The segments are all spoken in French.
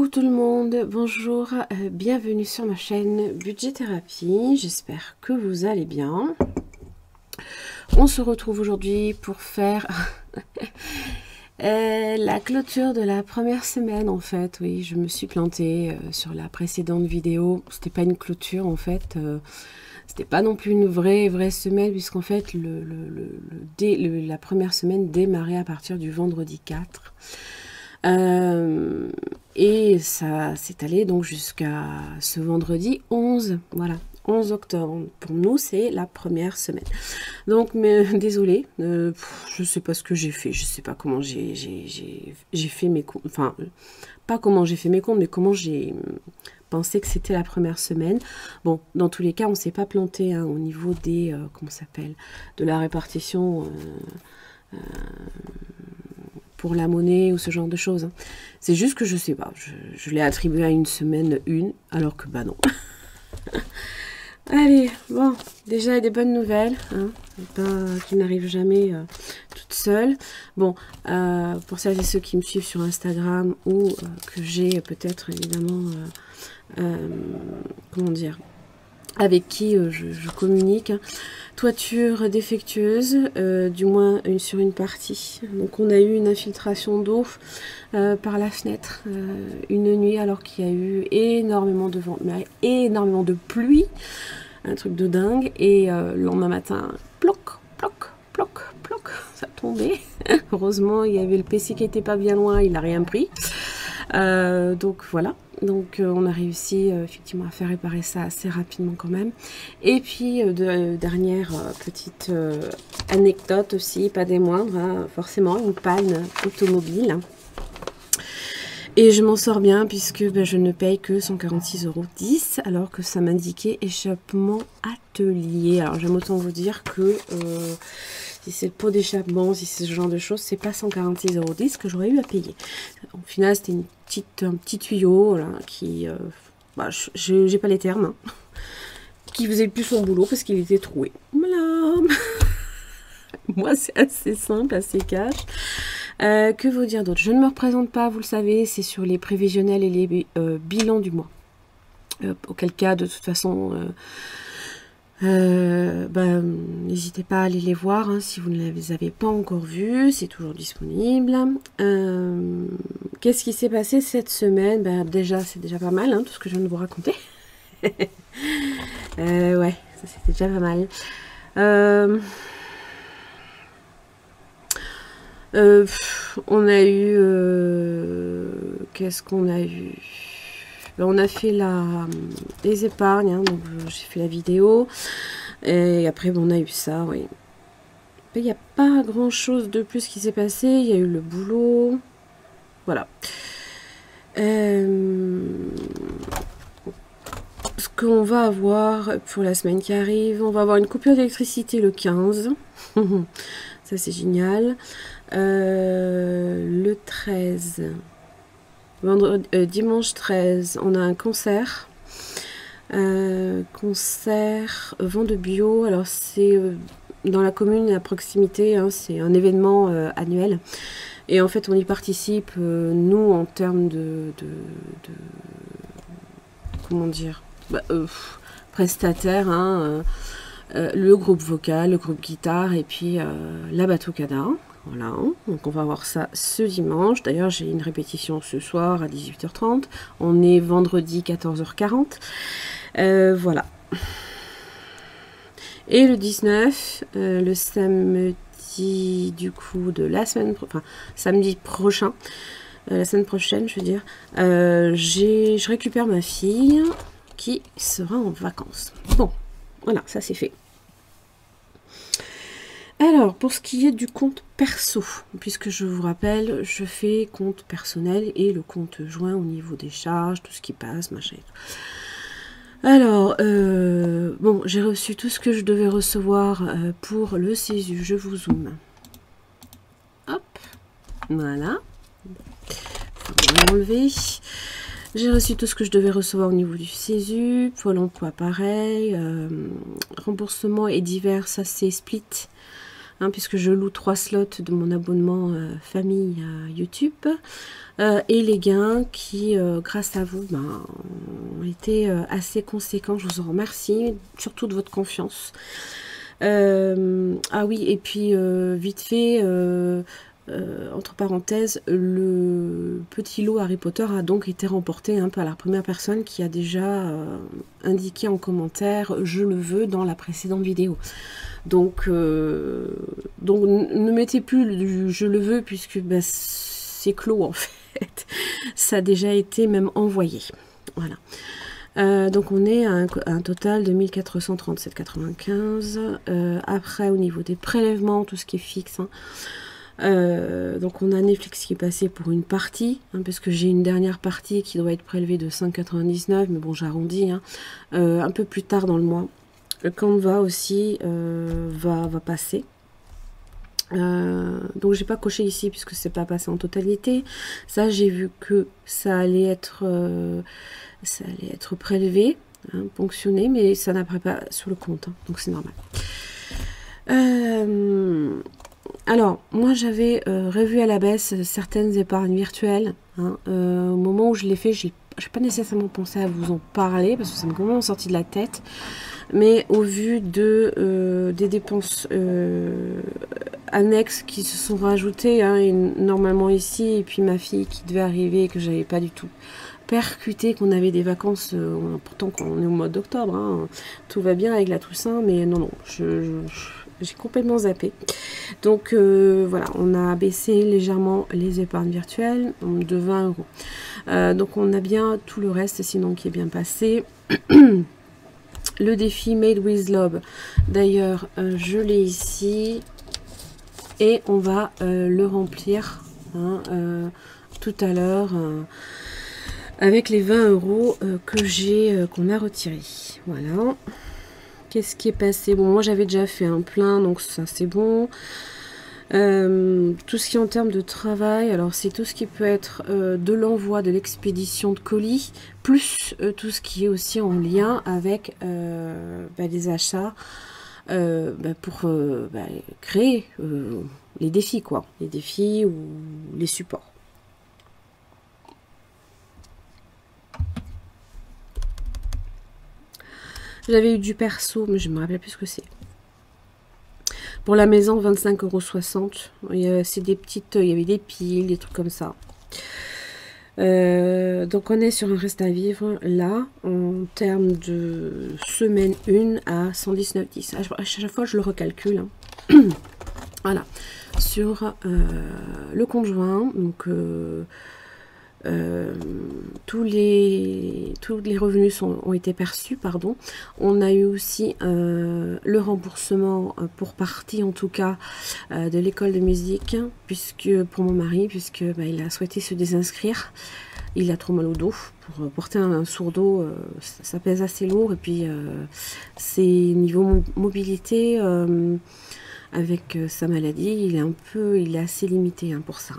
Coucou tout le monde, bonjour, bienvenue sur ma chaîne Budget Thérapie, j'espère que vous allez bien. On se retrouve aujourd'hui pour faire la clôture de la première semaine en fait. Oui, je me suis plantée sur la précédente vidéo, c'était pas une clôture en fait, c'était pas non plus une vraie semaine puisqu'en fait la première semaine démarrait à partir du vendredi 4. Et ça s'est allé donc jusqu'à ce vendredi 11, voilà, 11 octobre. Pour nous, c'est la première semaine. Donc, désolée, je sais pas ce que j'ai fait, je sais pas comment j'ai fait mes comptes, enfin, pas comment j'ai fait mes comptes, mais comment j'ai pensé que c'était la première semaine. Bon, dans tous les cas, on s'est pas planté hein, au niveau des, comment ça s'appelle, de la répartition pour la monnaie ou ce genre de choses. Hein. C'est juste que je sais pas, je l'ai attribué à une semaine une, alors que bah non. Allez, bon, déjà il y a des bonnes nouvelles, hein, qui n'arrivent jamais toute seule. Bon, pour celles et ceux qui me suivent sur Instagram ou que j'ai peut-être évidemment, comment dire, avec qui je communique. Hein. Toiture défectueuse, du moins sur une partie. Donc on a eu une infiltration d'eau par la fenêtre une nuit alors qu'il y a eu énormément de vent, mais énormément de pluie, un truc de dingue. Et le lendemain matin, ploc, ploc, ploc, ploc, ça tombait. Heureusement, il y avait le PC qui était pas bien loin, il n'a rien pris. Donc voilà. Donc on a réussi effectivement à faire réparer ça assez rapidement quand même. Et puis dernière petite anecdote aussi, pas des moindres, hein, forcément une panne automobile. Et je m'en sors bien puisque ben, je ne paye que 146,10 € alors que ça m'indiquait échappement atelier. Alors j'aime autant vous dire que si c'est le pot d'échappement, si c'est ce genre de choses, c'est pas 146,10 € que j'aurais eu à payer. Au final, c'était un petit tuyau voilà, qui, bah, j'ai pas les termes, hein, qui faisait plus son boulot parce qu'il était troué. Voilà. Moi, c'est assez simple, assez cash. Que vous dire d'autre? Je ne me représente pas, vous le savez, c'est sur les prévisionnels et les bilans du mois. Auquel cas, de toute façon... n'hésitez pas à aller les voir hein, si vous ne les avez pas encore vus, c'est toujours disponible. Qu'est-ce qui s'est passé cette semaine? Déjà, c'est déjà pas mal hein, tout ce que je viens de vous raconter. Ouais, ça c'était déjà pas mal. On a eu qu'est-ce qu'on a eu? On a fait les épargnes, hein, donc j'ai fait la vidéo. Et après, bon, on a eu ça, oui. Il n'y a pas grand-chose de plus qui s'est passé. Il y a eu le boulot. Voilà. Ce qu'on va avoir pour la semaine qui arrive, on va avoir une coupure d'électricité le 15. Ça, c'est génial. Le 13... dimanche 13, on a un concert. Concert vent de bio. Alors c'est dans la commune à proximité, hein, c'est un événement annuel. Et en fait on y participe, nous en termes de comment dire, prestataire, hein, le groupe vocal, le groupe guitare et puis la batucada. Voilà, donc on va voir ça ce dimanche. D'ailleurs, j'ai une répétition ce soir à 18h30. On est vendredi 14h40. Voilà. Et le 19, le samedi du coup de la semaine, enfin samedi prochain, la semaine prochaine, je veux dire, je récupère ma fille qui sera en vacances. Bon, voilà, ça c'est fait. Alors, pour ce qui est du compte perso, puisque je vous rappelle, je fais compte personnel et le compte joint au niveau des charges, tout ce qui passe, machin et tout. Alors, bon, j'ai reçu tout ce que je devais recevoir pour le CESU. Je vous zoome. Hop, voilà. On va l'enlever. J'ai reçu tout ce que je devais recevoir au niveau du CESU. Pôle emploi, pareil. Remboursement et divers, ça c'est split. hein, puisque je loue 3 slots de mon abonnement famille à YouTube. Et les gains qui, grâce à vous, ont été assez conséquents. Je vous en remercie, surtout de votre confiance. Ah oui, et puis vite fait, entre parenthèses, le petit lot Harry Potter a donc été remporté par la première personne qui a déjà indiqué en commentaire « je le veux » dans la précédente vidéo. Donc ne mettez plus du « je le veux » puisque c'est clos en fait. Ça a déjà été même envoyé. Voilà. Donc on est à un total de 1437,95. Après, au niveau des prélèvements, tout ce qui est fixe, donc on a Netflix qui est passé pour une partie, parce que j'ai une dernière partie qui doit être prélevée de 5,99, mais bon, j'arrondis, un peu plus tard dans le mois. Le Canva aussi va passer. Donc j'ai pas coché ici puisque c'est pas passé en totalité. Ça, j'ai vu que ça allait être prélevé, ponctionné, mais ça n'apparaît pas sur le compte, donc c'est normal. Alors, moi j'avais revu à la baisse certaines épargnes virtuelles. Au moment où je l'ai fait, j'ai pas nécessairement pensé à vous en parler parce que ça m'est complètement sorti de la tête. Mais au vu des dépenses annexes qui se sont rajoutées, et normalement ici, et puis ma fille qui devait arriver et que j'avais pas du tout percuté, qu'on avait des vacances, pourtant quand on est au mois d'octobre, tout va bien avec la Toussaint, mais non, j'ai complètement zappé. Donc voilà, on a baissé légèrement les épargnes virtuelles de 20 €. Donc on a bien tout le reste, sinon qui est bien passé. Le défi Made with Love, d'ailleurs, je l'ai ici et on va le remplir tout à l'heure avec les 20 € qu'on a retirés. Voilà. Qu'est-ce qui est passé? Bon, moi j'avais déjà fait un plein, donc ça c'est bon. Tout ce qui est en termes de travail, alors c'est tout ce qui peut être de l'envoi, de l'expédition de colis, plus tout ce qui est aussi en lien avec les achats pour créer les défis, quoi, les défis ou les supports. J'avais eu du perso, mais je me rappelle plus ce que c'est. Pour la maison, 25,60 €. C'est des petites, il y avait des piles, des trucs comme ça. Donc on est sur un reste à vivre là, en termes de semaine 1 à 119,10. À chaque fois, je le recalcule. Voilà. Sur le conjoint, donc tous les revenus ont été perçus, pardon. On a eu aussi le remboursement pour partie en tout cas de l'école de musique, puisque pour mon mari, puisque il a souhaité se désinscrire. Il a trop mal au dos. Pour porter un sourd-dos, ça pèse assez lourd, et puis c'est niveau mobilité avec sa maladie, il est assez limité pour ça.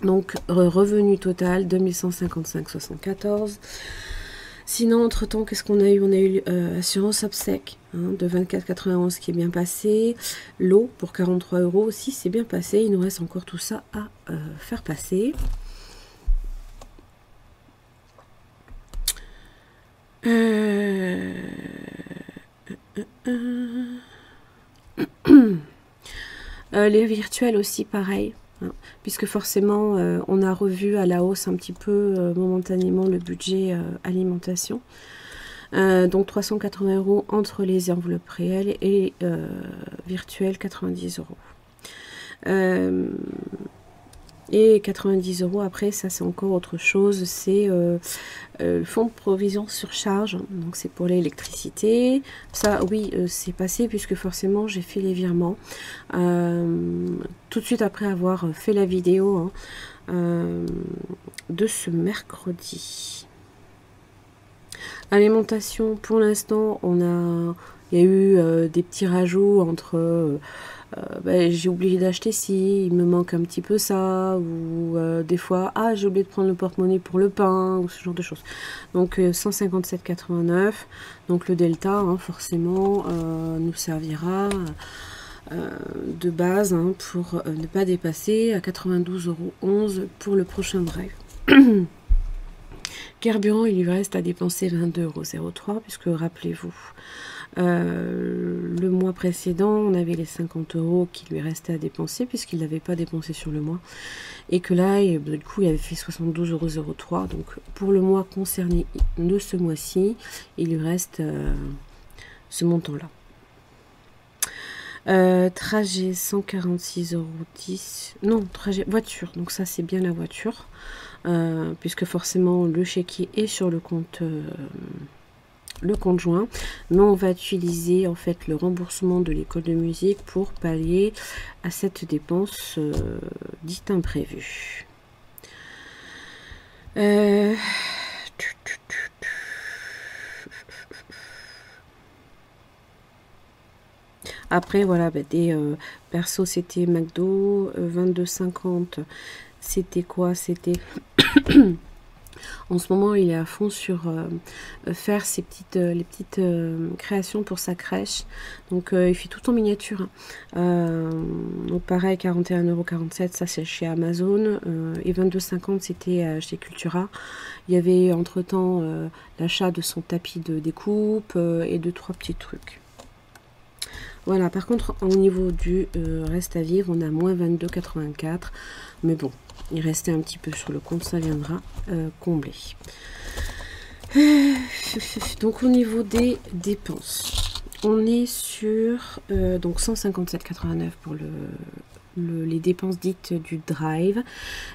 Donc, revenu total, 2155,74. Sinon, entre-temps, qu'est-ce qu'on a eu? On a eu assurance obsèque de 24,91 qui est bien passé. L'eau pour 43 € aussi, c'est bien passé. Il nous reste encore tout ça à faire passer. Les virtuels aussi, pareil. Puisque forcément on a revu à la hausse un petit peu momentanément le budget alimentation, donc 380 € entre les enveloppes réelles et virtuelles, 90 €. Et 90 € après, ça c'est encore autre chose, c'est le fonds de provision surcharge, donc c'est pour l'électricité. Ça oui, c'est passé puisque forcément j'ai fait les virements tout de suite après avoir fait la vidéo de ce mercredi. Alimentation, pour l'instant il y a eu des petits rajouts entre j'ai oublié d'acheter ci, il me manque un petit peu ça, ou des fois j'ai oublié de prendre le porte-monnaie pour le pain, ou ce genre de choses. Donc 157,89, donc le delta forcément nous servira de base hein, pour ne pas dépasser à 92,11 € pour le prochain drive. Carburant, il lui reste à dépenser 22,03 € puisque rappelez-vous, le mois précédent, on avait les 50 € qui lui restaient à dépenser puisqu'il n'avait pas dépensé sur le mois. Et que là, du coup, il avait fait 72,03 €. Donc, pour le mois concerné de ce mois-ci, il lui reste ce montant-là. Trajet 146,10 €. Non, trajet voiture. Donc ça, c'est bien la voiture. Puisque forcément, le chéquier est sur le compte joint. Mais on va utiliser en fait le remboursement de l'école de musique pour pallier à cette dépense dite imprévue. Après, voilà, des perso, c'était McDo, 22,50. C'était quoi? C'était... En ce moment, il est à fond sur faire les petites créations pour sa crèche. Donc, il fait tout en miniature. Donc, pareil, 41,47 €, ça c'est chez Amazon. Et 22,50 c'était chez Cultura. Il y avait entre-temps l'achat de son tapis de découpe et 2-3 petits trucs. Voilà, par contre, au niveau du reste à vivre, on a moins 22,84. Mais bon, il restait un petit peu sur le compte, ça viendra combler. Donc, au niveau des dépenses, on est sur donc 157,89 € pour les dépenses dites du drive.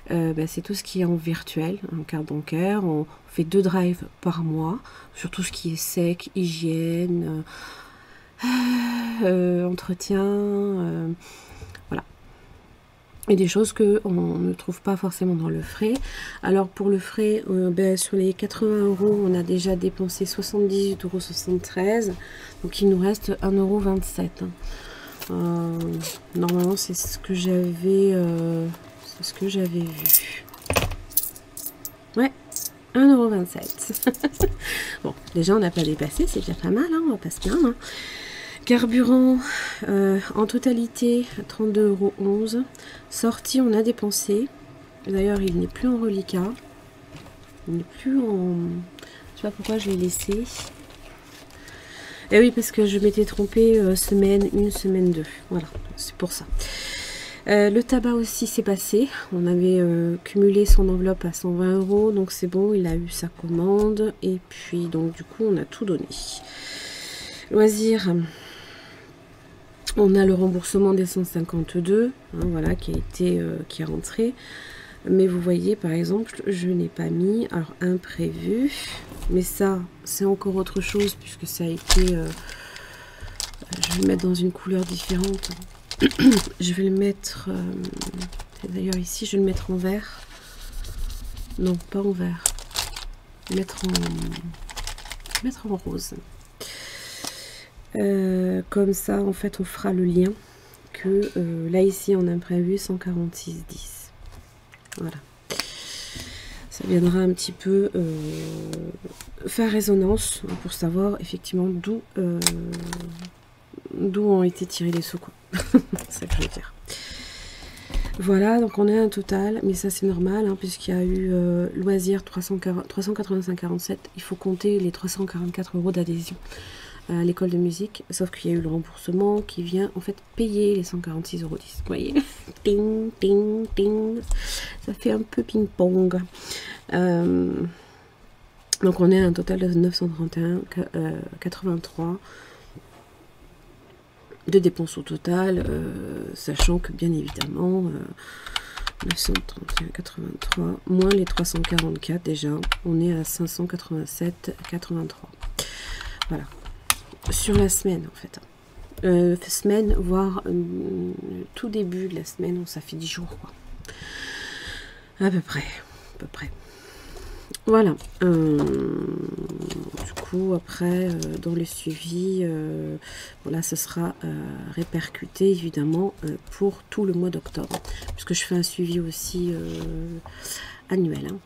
C'est tout ce qui est en virtuel, en carte bancaire. On fait 2 drives par mois, sur tout ce qui est sec, hygiène... entretien, voilà, et des choses que on ne trouve pas forcément dans le frais. Alors pour le frais, sur les 80 €, on a déjà dépensé 78,73 €, donc il nous reste 1,27 €. Normalement c'est ce que j'avais vu. Ouais, 1,27 €. Bon, déjà on n'a pas dépassé, c'est déjà pas mal, hein, on va pas se plaindre. Hein. Carburant, en totalité, 32,11 €. Sortie, on a dépensé. D'ailleurs, il n'est plus en reliquat. Il n'est plus en... Je sais pas pourquoi je l'ai laissé. Et oui, parce que je m'étais trompée semaine 1, semaine 2. Voilà, c'est pour ça. Le tabac aussi s'est passé. On avait cumulé son enveloppe à 120 €. Donc c'est bon, il a eu sa commande. Et puis, donc du coup, on a tout donné. Loisirs. On a le remboursement des 152, hein, voilà, qui est rentré. Mais vous voyez, par exemple, je n'ai pas mis, alors imprévu, mais ça, c'est encore autre chose, puisque ça a été, je vais le mettre dans une couleur différente. Je vais le mettre, d'ailleurs ici, je vais le mettre en vert. Non, pas en vert. Mettre en rose. Comme ça, en fait, on fera le lien que là, ici, on a prévu 146,10. Voilà. Ça viendra un petit peu faire résonance pour savoir effectivement d'où ont été tirés les sous, quoi. C'est ça que je veux dire. Voilà, donc on a un total, mais ça c'est normal, hein, puisqu'il y a eu loisirs 385,47. Il faut compter les 344 € d'adhésion à l'école de musique, sauf qu'il y a eu le remboursement qui vient en fait payer les 146,10 €. Vous voyez, ting, ting, ting, ça fait un peu ping-pong. Donc on est à un total de 931,83 de dépenses au total, sachant que bien évidemment 931,83 moins les 344, déjà on est à 587,83. Voilà. Sur la semaine en fait, semaine, voire tout début de la semaine, ça fait 10 jours, quoi. À peu près. Voilà. Du coup, après, dans le suivi, voilà, ce sera répercuté évidemment pour tout le mois d'octobre, puisque je fais un suivi aussi annuel. Hein.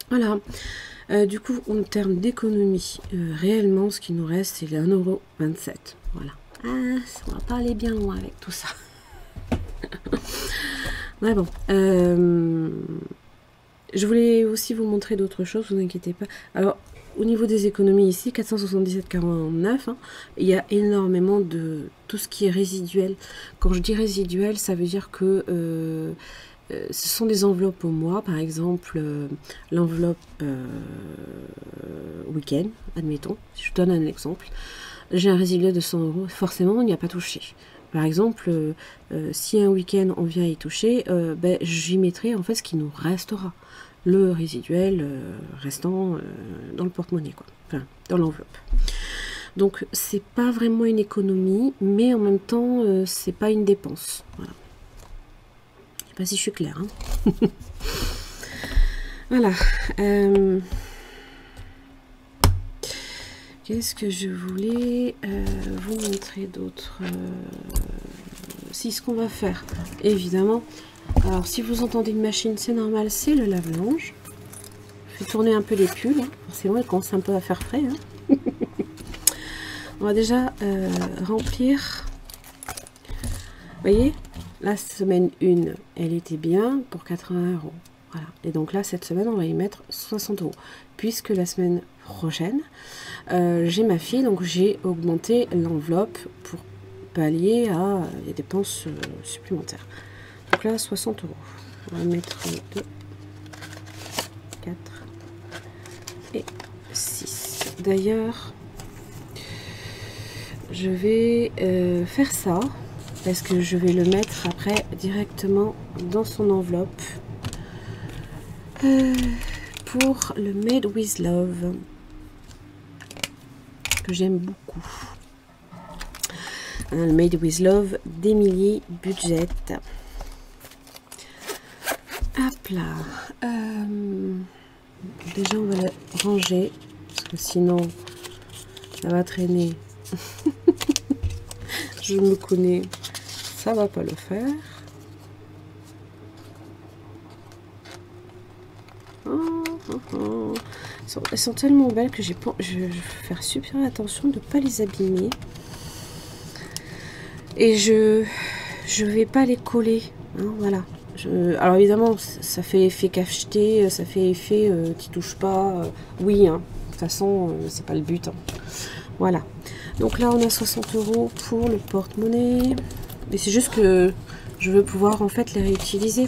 Voilà. Du coup, en termes d'économie, réellement, ce qui nous reste, c'est les 1,27 €. Voilà, Ah, on va pas aller bien loin avec tout ça. Ouais, bon. Je voulais aussi vous montrer d'autres choses, vous inquiétez pas. Alors, au niveau des économies ici, 477,49, hein, il y a énormément de tout ce qui est résiduel. Quand je dis résiduel, ça veut dire que ce sont des enveloppes au mois, par exemple l'enveloppe week-end, admettons, si je donne un exemple. J'ai un résiduel de 100 euros, forcément on n'y a pas touché. Par exemple, si un week-end on vient y toucher, ben, j'y mettrai en fait ce qui nous restera. Le résiduel restant dans le porte-monnaie, quoi. Enfin, dans l'enveloppe. Donc c'est pas vraiment une économie, mais en même temps c'est pas une dépense. Voilà. Je sais pas si je suis claire. Hein. Voilà. Qu'est-ce que je voulais vous montrer d'autre si ce qu'on va faire, évidemment. Alors, si vous entendez une machine, c'est normal, c'est le lave-linge. Je fais tourner un peu les pulls. Hein. Forcément, il commence un peu à faire frais. Hein. On va déjà remplir. Vous voyez, la semaine 1, elle était bien pour 80 euros. Voilà. Et donc là, cette semaine, on va y mettre 60 euros. Puisque la semaine prochaine, j'ai ma fille, donc j'ai augmenté l'enveloppe pour pallier à les dépenses supplémentaires. Donc là, 60 euros. On va mettre 2, 4 et 6. D'ailleurs, je vais faire ça parce que je vais le mettre après directement dans son enveloppe pour le Made with Love que j'aime beaucoup. Le Made with Love d'Emily Budget. Hop là. Déjà on va le ranger parce que sinon ça va traîner. Je me connais, ça va pas le faire. Elles sont tellement belles que je vais faire super attention de ne pas les abîmer. Et je vais pas les coller. Hein, voilà. Alors évidemment, ça fait effet cacheté, ça fait effet qui touche pas. Oui, hein. De toute façon, c'est pas le but. Hein. Voilà. Donc là, on a 60 euros pour le porte-monnaie. Mais c'est juste que je veux pouvoir en fait les réutiliser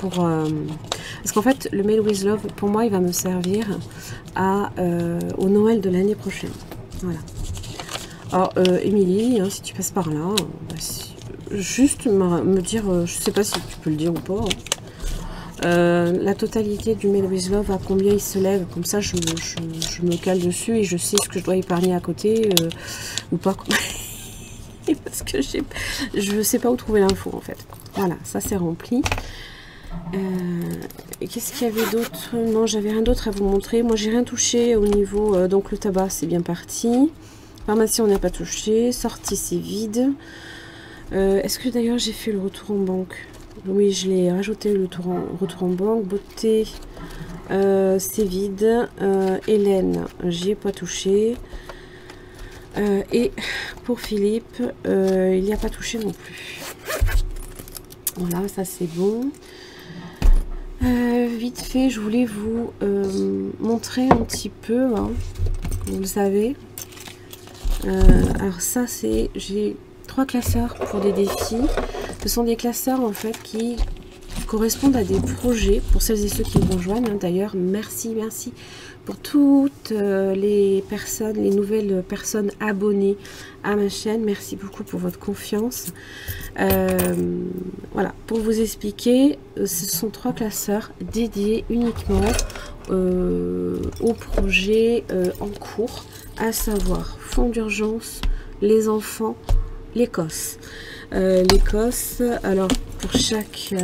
parce qu'en fait, le Made with Love, pour moi, il va me servir au Noël de l'année prochaine. Voilà. Alors, Émilie, hein, si tu passes par là, bah, juste me dire, je sais pas si tu peux le dire ou pas, la totalité du Made with Love, à combien il se lève, comme ça je me cale dessus et je sais ce que je dois épargner à côté ou pas. Parce que je sais pas où trouver l'info en fait. Voilà, ça c'est rempli. Qu'est-ce qu'il y avait d'autre? Non, j'avais rien d'autre à vous montrer. Moi j'ai rien touché au niveau, donc le tabac c'est bien parti. Pharmacie on n'a pas touché. Sortie c'est vide. Est-ce que d'ailleurs j'ai fait le retour en banque? Oui, je l'ai rajouté, le retour en banque. Beauté, c'est vide. Hélène, j'y ai pas touché. Et pour Philippe, il n'y a pas touché non plus. Voilà, ça c'est bon. Vite fait, je voulais vous montrer un petit peu, hein, vous le savez. Alors ça c'est, j'ai 3 classeurs pour des défis. Ce sont des classeurs en fait qui correspondent à des projets pour celles et ceux qui me rejoignent. Hein. D'ailleurs, merci pour toutes les personnes, les nouvelles personnes abonnées à ma chaîne. Merci beaucoup pour votre confiance. Voilà, pour vous expliquer, ce sont 3 classeurs dédiés uniquement aux projets en cours, à savoir fonds d'urgence, les enfants, l'Écosse. L'Écosse, alors pour chaque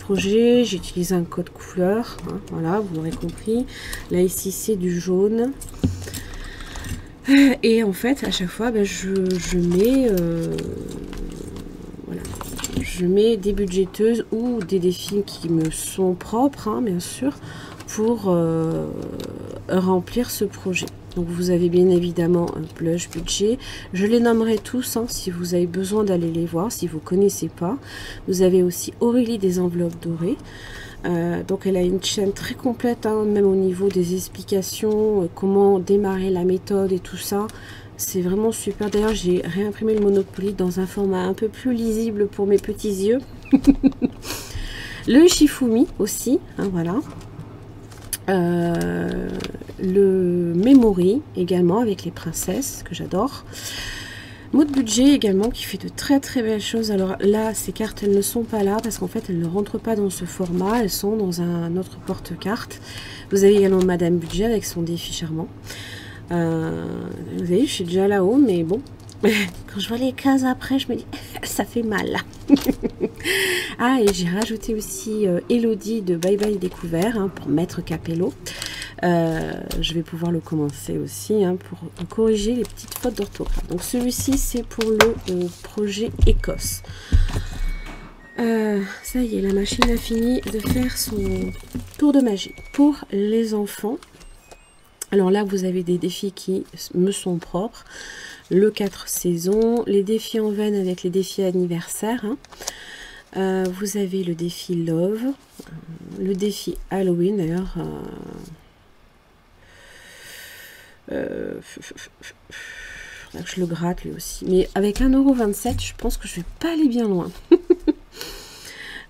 projet, j'utilise un code couleur, hein, voilà, vous l'aurez compris. Là ici c'est du jaune. Et en fait, à chaque fois, ben, je mets voilà, je mets des budgéteuses ou des défis qui me sont propres, hein, bien sûr, pour remplir ce projet. Donc vous avez bien évidemment un blush budget. Je les nommerai tous hein, si vous avez besoin d'aller les voir, si vous ne connaissez pas. Vous avez aussi Aurélie des enveloppes dorées. Donc elle a une chaîne très complète, hein, même au niveau des explications, comment démarrer la méthode et tout ça. C'est vraiment super. D'ailleurs, j'ai réimprimé le Monopoly dans un format un peu plus lisible pour mes petits yeux. Le Shifumi aussi, hein, voilà. Le Memory également avec les princesses que j'adore. Mode budget également qui fait de très très belles choses. Alors là, ces cartes, elles ne sont pas là parce qu'en fait, elles ne rentrent pas dans ce format. Elles sont dans un autre porte-carte. Vous avez également Madame Budget avec son défi charmant. Vous voyez, je suis déjà là-haut, mais bon. Quand je vois les cases après, je me dis, ça fait mal. Ah, et j'ai rajouté aussi Elodie de Bye Bye Découvert hein, pour Maître Capello. Je vais pouvoir le commencer aussi hein, pour corriger les petites fautes d'orthographe. Donc celui-ci, c'est pour le projet Écosse. Ça y est, la machine a fini de faire son tour de magie. Pour les enfants, alors là, vous avez des défis qui me sont propres. Le 4 saisons, les défis en veine avec les défis anniversaires. Hein. Vous avez le défi Love, le défi Halloween d'ailleurs. Faudra que je le gratte lui aussi. Mais avec 1,27 €, je pense que je vais pas aller bien loin.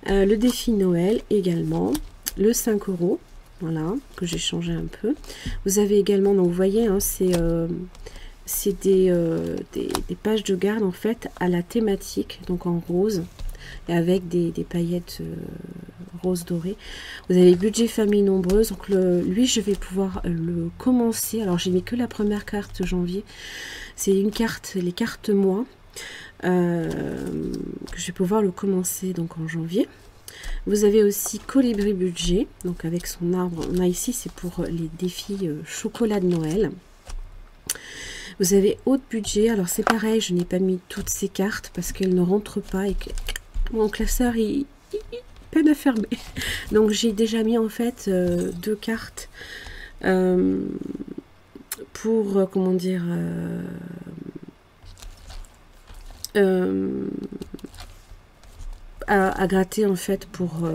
Le défi Noël également. Le 5 €. Voilà, que j'ai changé un peu. Vous avez également, donc vous voyez, hein, c'est des pages de garde en fait à la thématique, donc en rose, et avec des paillettes rose doré. Vous avez budget famille nombreuse, donc lui je vais pouvoir le commencer. Alors j'ai mis que la première carte janvier, c'est une carte, les cartes mois, que je vais pouvoir le commencer donc en janvier. Vous avez aussi Colibri budget, donc avec son arbre. On a ici, c'est pour les défis chocolat de Noël. Vous avez haute budget. Alors c'est pareil, je n'ai pas mis toutes ces cartes parce qu'elles ne rentrent pas et que mon classeur il peine à fermer. Donc j'ai déjà mis en fait deux cartes pour comment dire à gratter en fait pour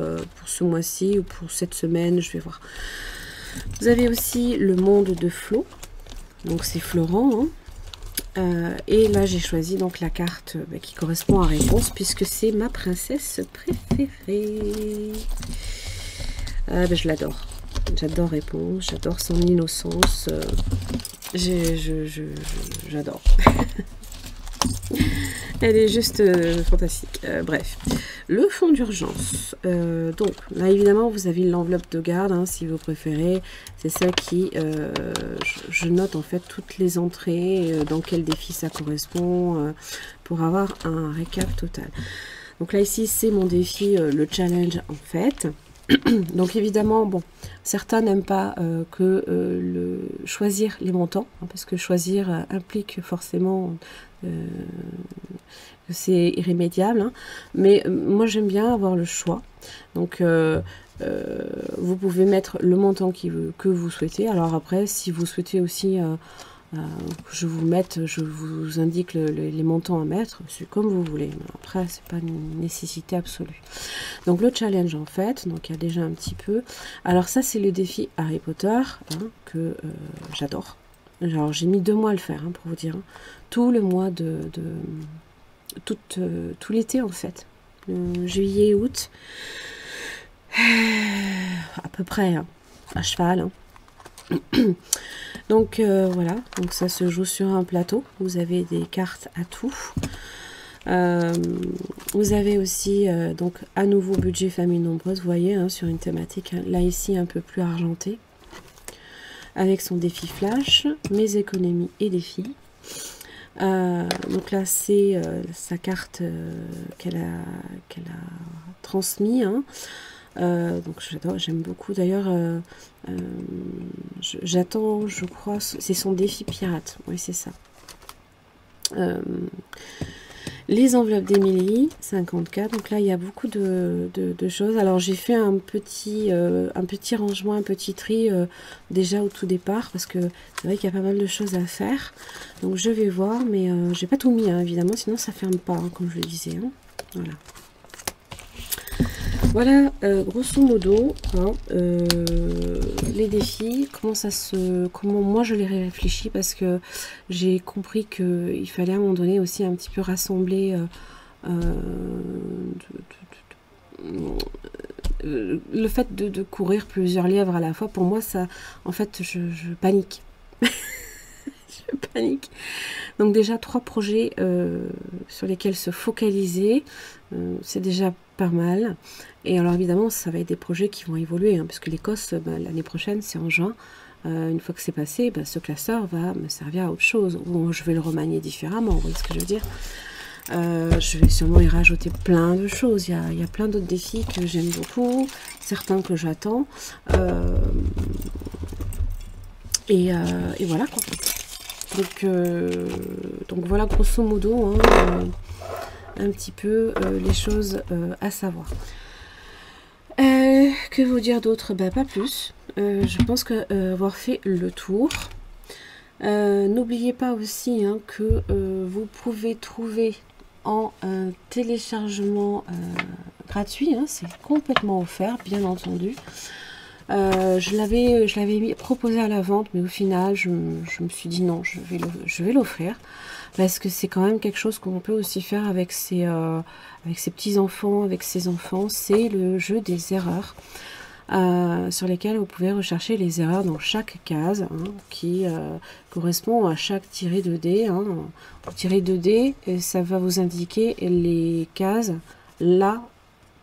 ce mois-ci ou pour cette semaine, je vais voir. Vous avez aussi le monde de Flo, donc c'est Florent hein. Et là j'ai choisi donc la carte qui correspond à réponse puisque c'est ma princesse préférée. Je l'adore, j'adore réponse, j'adore son innocence, j'adore. Elle est juste fantastique. Bref, le fonds d'urgence. Donc là évidemment vous avez l'enveloppe de garde hein, si vous préférez. C'est celle qui, je note en fait toutes les entrées, dans quel défi ça correspond, pour avoir un récap total. Donc là ici c'est mon défi, le challenge en fait. Donc évidemment, bon, certains n'aiment pas que choisir les montants, hein, parce que choisir implique forcément que c'est irrémédiable, hein, mais moi j'aime bien avoir le choix. Donc vous pouvez mettre le montant que vous souhaitez. Alors après, si vous souhaitez aussi je vous indique les montants à mettre, c'est comme vous voulez. Mais après, c'est pas une nécessité absolue. Donc le challenge en fait, donc il y a déjà un petit peu. Alors ça c'est le défi Harry Potter hein, que j'adore. Alors j'ai mis 2 mois à le faire hein, pour vous dire. Hein. Tout le mois tout l'été en fait. Juillet, août. À peu près hein, à cheval. Hein. Donc voilà, donc ça se joue sur un plateau. Vous avez des cartes à tout. Vous avez aussi donc à nouveau budget famille nombreuse, vous voyez, hein, sur une thématique hein, là ici un peu plus argentée, avec son défi flash, mes économies et défis. Donc là c'est sa carte qu'elle a transmis. Hein. Donc j'adore, j'aime beaucoup. D'ailleurs, j'attends, je crois, c'est son défi pirate. Oui, c'est ça. Les enveloppes d'Emilie, 54. Donc là, il y a beaucoup de choses. Alors, j'ai fait un petit rangement, un petit tri déjà au tout départ. Parce que c'est vrai qu'il y a pas mal de choses à faire. Donc, je vais voir. Mais j'ai pas tout mis, hein, évidemment. Sinon, ça ferme pas, hein, comme je le disais. Hein. Voilà. Voilà, grosso modo, hein, les défis, comment moi je les réfléchis, parce que j'ai compris qu'il fallait à un moment donné aussi un petit peu rassembler le fait de courir plusieurs lièvres à la fois. Pour moi, ça, en fait, je panique. Je panique. Donc déjà 3 projets sur lesquels se focaliser, c'est déjà pas mal. Et alors évidemment ça va être des projets qui vont évoluer, hein, parce que l'Écosse, l'année prochaine c'est en juin. Une fois que c'est passé, ce classeur va me servir à autre chose, ou je vais le remanier différemment, vous voyez ce que je veux dire. Je vais sûrement y rajouter plein de choses. Il y a plein d'autres défis que j'aime beaucoup, certains que j'attends, et voilà quoi. Donc voilà grosso modo, hein, un petit peu les choses à savoir. Que vous dire d'autre? Pas plus. Je pense avoir fait le tour. N'oubliez pas aussi, hein, que vous pouvez trouver en téléchargement gratuit, hein, c'est complètement offert, bien entendu. Je l'avais proposé à la vente, mais au final, je me suis dit non, je vais l'offrir. Parce que c'est quand même quelque chose qu'on peut aussi faire avec ses petits-enfants, avec ses enfants. C'est le jeu des erreurs, sur lesquels vous pouvez rechercher les erreurs dans chaque case, hein, qui correspond à chaque tiré de dés. Hein. Vous tirez 2 dés et ça va vous indiquer les cases, la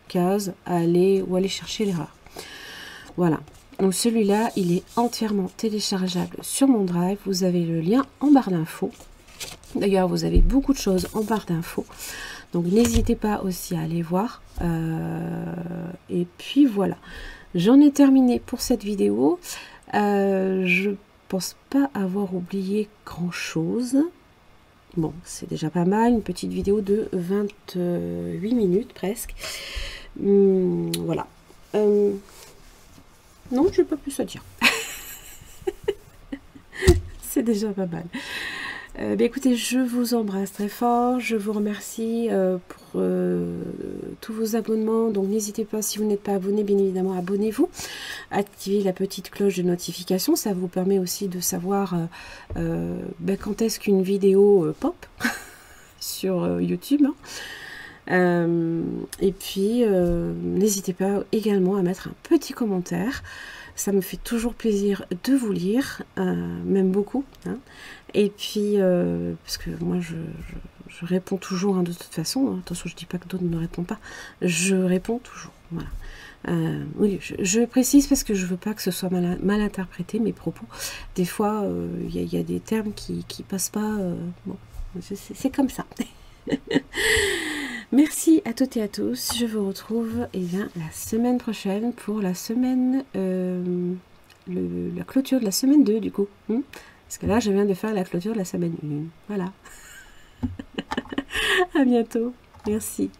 case à aller chercher l'erreur. Voilà, donc celui-là, il est entièrement téléchargeable sur mon Drive. Vous avez le lien en barre d'infos. D'ailleurs, vous avez beaucoup de choses en barre d'infos. Donc, n'hésitez pas aussi à aller voir. Et puis, voilà. J'en ai terminé pour cette vidéo. Je pense pas avoir oublié grand-chose. Bon, c'est déjà pas mal. Une petite vidéo de 28 minutes presque. Voilà. Non, je n'ai pas plus à dire. C'est déjà pas mal. Écoutez, je vous embrasse très fort. Je vous remercie pour tous vos abonnements. Donc n'hésitez pas, si vous n'êtes pas abonné, bien évidemment, abonnez-vous. Activez la petite cloche de notification. Ça vous permet aussi de savoir quand est-ce qu'une vidéo pop sur YouTube. Et puis, n'hésitez pas également à mettre un petit commentaire. Ça me fait toujours plaisir de vous lire, même beaucoup. Hein. Et puis, parce que moi, je réponds toujours, hein, de toute façon. Hein. Attention, je dis pas que d'autres ne répondent pas. Je réponds toujours. Voilà. Oui, je précise parce que je veux pas que ce soit mal interprété, mes propos. Des fois, il y a des termes qui passent pas. Bon, c'est comme ça. Merci à toutes et à tous. Je vous retrouve la semaine prochaine pour la semaine, la clôture de la semaine 2 du coup. Parce que là, je viens de faire la clôture de la semaine 1. Voilà. À bientôt. Merci.